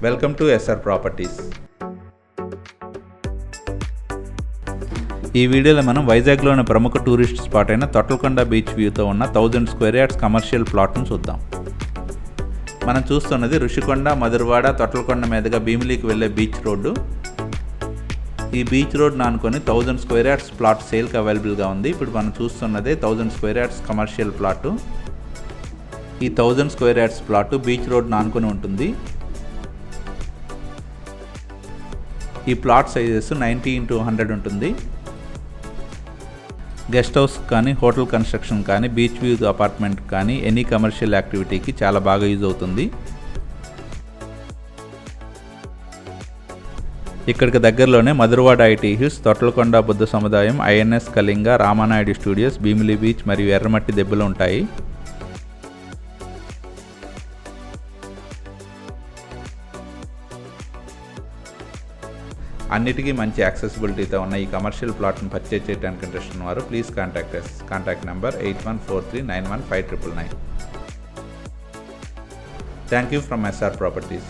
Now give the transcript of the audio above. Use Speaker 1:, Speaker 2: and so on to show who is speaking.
Speaker 1: Welcome to SR properties. ఈ వీడియోలో మనం వైజాగ్లోని ప్రముఖ టూరిస్ట్ స్పాట్ అయిన తొట్లకొండ బీచ్ వ్యూతో ఉన్న 1000 స్క్వేర్ యార్డ్స్ కమర్షియల్ ప్లాట్ను చూద్దాం. మనం చూస్తున్నది ఋషికొండ, మధురవాడ, తొట్లకొండ మీదుగా భీమిలీకి వెళ్ళే బీచ్ రోడ్డు. ఈ బీచ్ రోడ్ను ఆనుకొని 1000 స్క్వేర్ యార్డ్స్ ప్లాట్ సేల్కి అవైలబుల్గా ఉంది. ఇప్పుడు మనం చూస్తున్నదే 1000 స్క్వేర్ యార్డ్స్ కమర్షియల్ ప్లాటు. ఈ 1000 స్క్వేర్ యార్డ్స్ ప్లాటు బీచ్ రోడ్ను ఆనుకొని ఉంటుంది. ఈ ప్లాట్ సైజెస్ 90x100 ఉంటుంది. గెస్ట్ హౌస్ కానీ, హోటల్ కన్స్ట్రక్షన్ కానీ, బీచ్ వ్యూ అపార్ట్మెంట్ కానీ, ఎనీ కమర్షియల్ యాక్టివిటీకి చాలా బాగా యూజ్ అవుతుంది. ఇక్కడికి దగ్గరలోనే మధురవాడ ఐటీ హిల్స్, తొట్లకొండ బుద్ధ సముదాయం, INS Kalinga, Ramanaidu studios, Bheemili beach మరియు ఎర్రమట్టి దెబ్బలు ఉంటాయి. అన్నిటికీ మంచి యాక్సెసిబిలిటీతో ఉన్న ఈ కమర్షియల్ ప్లాట్ను పర్చేజ్ చేయడానికి ఇంట్రెస్ట్ ఉన్నవారు please contact us. Contact number 8143915999. Thank you from SR properties.